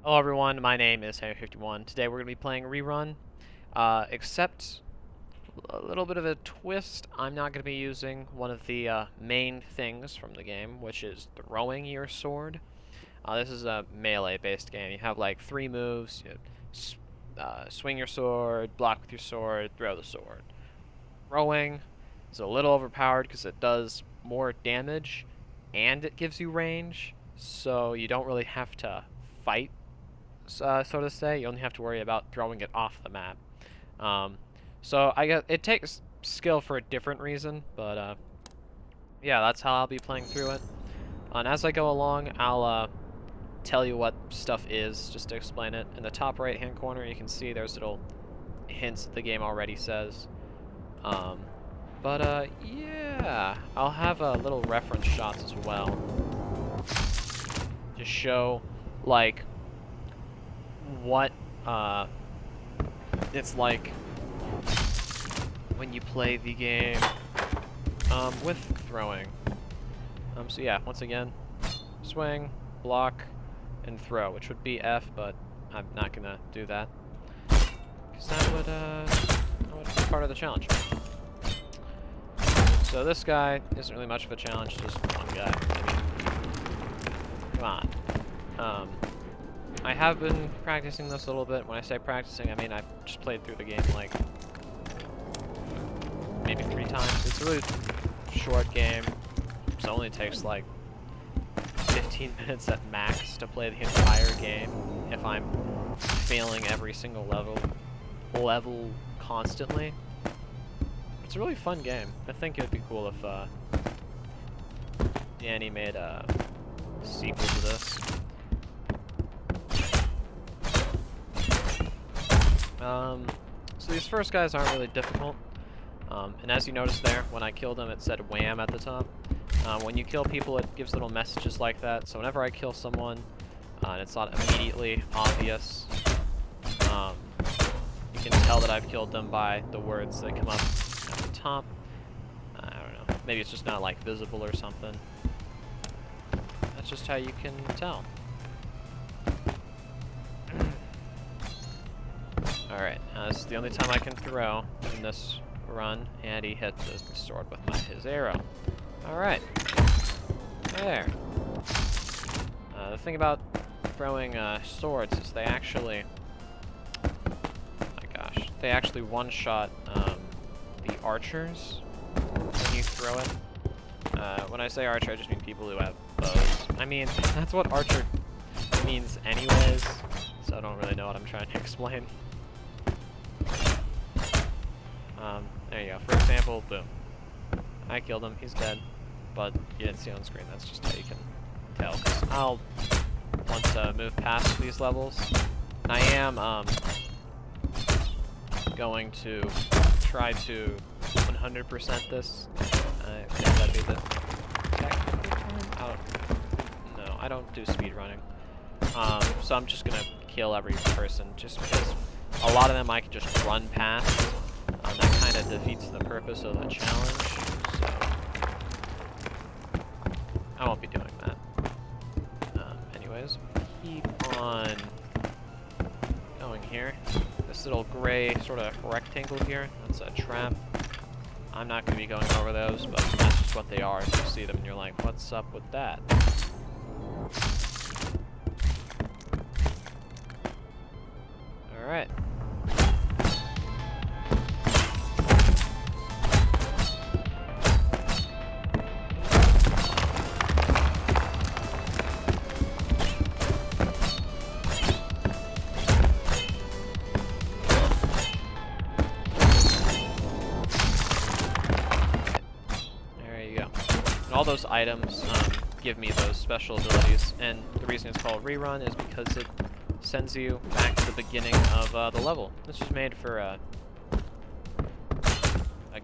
Hello everyone, my name is Henry51. Today we're going to be playing Rerun, except a little bit of a twist. I'm not going to be using one of the main things from the game, which is throwing your sword. This is a melee-based game. You have like 3 moves. Swing your sword, block with your sword, throw the sword. Throwing is a little overpowered because it does more damage, and it gives you range, so you don't really have to fight so to say. You only have to worry about throwing it off the map. Um, so I guess it takes skill for a different reason, but yeah, that's how I'll be playing through it. And as I go along, I'll tell you what stuff is, just to explain it. In the top right-hand corner, you can see there's little hints that the game already says. Yeah, I'll have little reference shots as well to show, like, what it's like when you play the game with throwing. So yeah, once again, swing, block, and throw, which would be F, but I'm not gonna do that because that would be part of the challenge. So this guy isn't really much of a challenge, just one guy. I mean, come on. I have been practicing this a little bit. When I say practicing, I mean I've just played through the game like maybe 3 times. It's a really short game, so it only takes like 15 minutes at max to play the entire game if I'm failing every single level constantly. It's a really fun game. I think it would be cool if Dani made a sequel to this. So these first guys aren't really difficult. And as you notice there, when I killed them, it said wham at the top. When you kill people, it gives little messages like that. So whenever I kill someone, and it's not immediately obvious, you can tell that I've killed them by the words that come up at the top. I don't know. Maybe it's just not like visible or something. That's just how you can tell. Alright, this is the only time I can throw in this run, and he hit the sword with his arrow. Alright. There. The thing about throwing swords is they actually... oh my gosh. They actually one-shot the archers when you throw it. When I say archer, I just mean people who have bows. I mean, that's what archer means anyways, so I don't really know what I'm trying to explain. There you go. For example, boom. I killed him. He's dead. But you didn't see on screen. That's just how you can tell. 'Cause I'll want to move past these levels. I am going to try to 100% this. I think that'd be the technical term. No, I don't do speed running. So I'm just gonna kill every person just because a lot of them I can just run past. That kind of defeats the purpose of the challenge, so I won't be doing that. Anyways, keep on going here. This little gray sort of rectangle here, that's a trap. I'm not going to be going over those, but that's just what they are. If you see them and you're like, what's up with that? Alright. All those items give me those special abilities, and the reason it's called Rerun is because it sends you back to the beginning of the level. This was made for a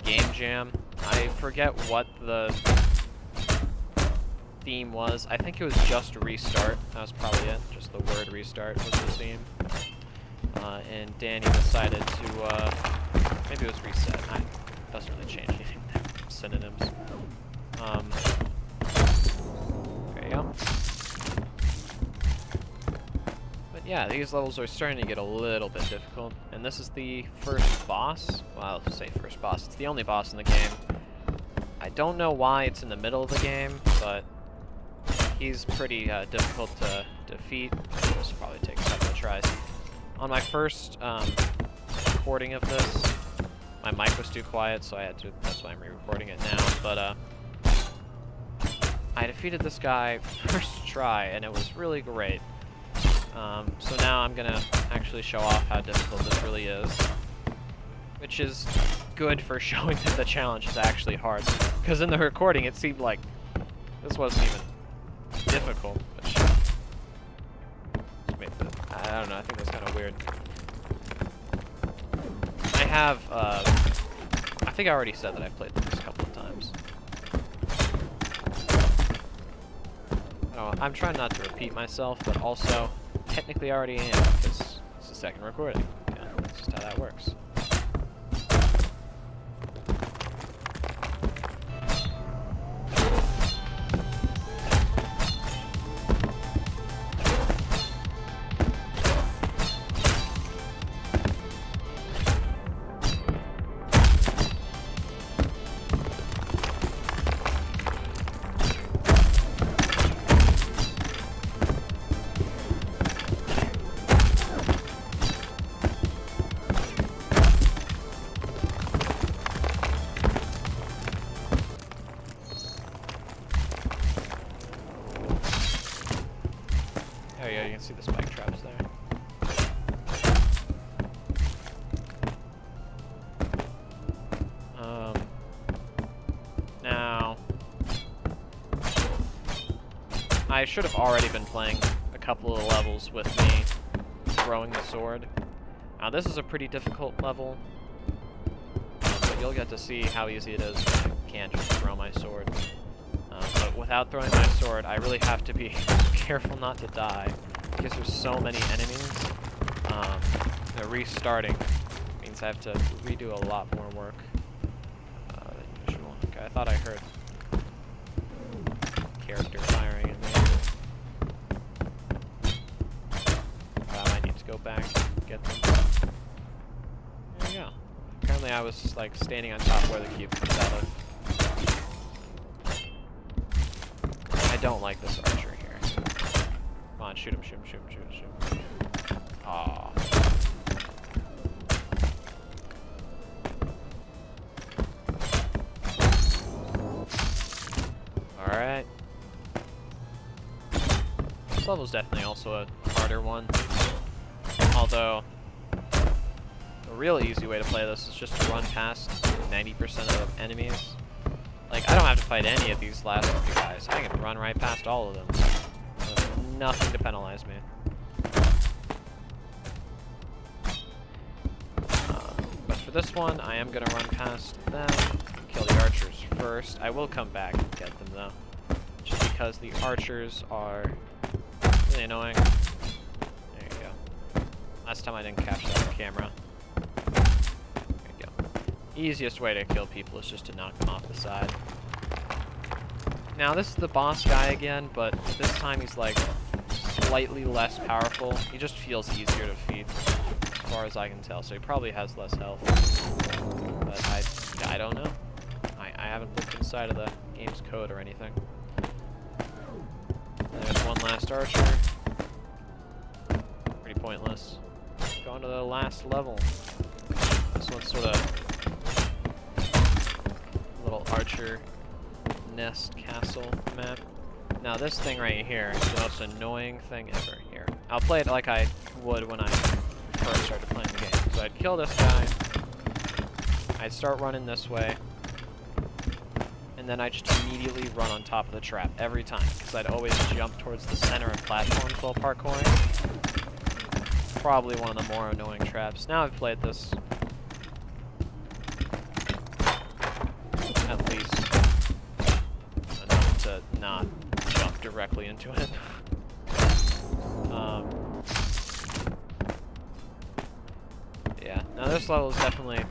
game jam. I forget what the theme was. I think it was just restart. That was probably it. Just the word restart was the theme. And Dani decided to, maybe it was reset. It doesn't really change anything. Synonyms. There you go. But yeah, these levels are starting to get a little bit difficult, and this is the first boss. Well, I'll say first boss. It's the only boss in the game. I don't know why it's in the middle of the game, but he's pretty difficult to defeat. This will probably take a couple of tries. On my first recording of this, my mic was too quiet, so I had to. That's why I'm re-recording it now. But I defeated this guy first try, and it was really great. So now I'm gonna actually show off how difficult this really is, which is good for showing that the challenge is actually hard. Because in the recording, it seemed like this wasn't even difficult, which I don't know. I think that's kind of weird. I think I already said that I've played this a couple of times. I'm trying not to repeat myself, but also, technically I already am, because it's the second recording. Yeah, that's just how that works. There you go, you can see the spike traps there. Now, I should have already been playing a couple of levels with me throwing the sword. Now this is a pretty difficult level, but you'll get to see how easy it is when I can't just throw my sword. But without throwing my sword, I really have to be careful not to die, because there's so many enemies. Restarting means I have to redo a lot more work than usual. Okay, I thought I heard character firing in there. I might need to go back and get them. There you go. Apparently I was like standing on top where the cube comes out of. I don't like this archer here. Come on, shoot him, shoot him, shoot him, shoot him, shoot him. Aww. Alright. This level's definitely also a harder one. Although, a real easy way to play this is just to run past 90% of the enemies. Like, I don't have to fight any of these last few guys. I can run right past all of them. There's nothing to penalize me. But for this one, I am going to run past them, kill the archers first. I will come back and get them, though. Just because the archers are really annoying. There you go. Last time I didn't capture that on camera. Easiest way to kill people is just to knock them off the side. Now this is the boss guy again, but this time he's like slightly less powerful. He just feels easier to defeat, as far as I can tell, so he probably has less health. But I don't know. I haven't looked inside of the game's code or anything. There's one last archer. Pretty pointless. Going to the last level. This one's sort of little archer nest castle map. Now this thing right here is the most annoying thing ever. Here, I'll play it like I would when I first started playing the game. So I'd kill this guy, I'd start running this way, and then I'd just immediately run on top of the trap every time, because I'd always jump towards the center of platforms while parkouring. Probably one of the more annoying traps. Now I've played this at least enough to not jump directly into it. Yeah, now this level is definitely,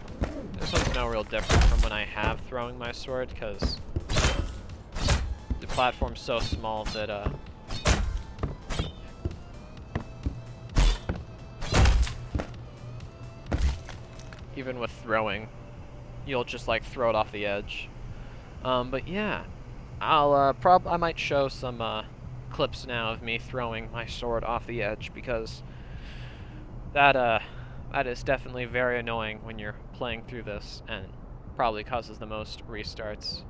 this one's no real different from when I have throwing my sword, because the platform's so small that even with throwing, you'll just like throw it off the edge. But yeah, I might show some clips now of me throwing my sword off the edge, because that is definitely very annoying when you're playing through this, and probably causes the most restarts.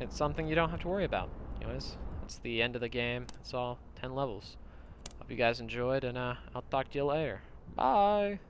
It's something you don't have to worry about. Anyways, that's the end of the game. It's all 10 levels. Hope you guys enjoyed, and I'll talk to you later. Bye!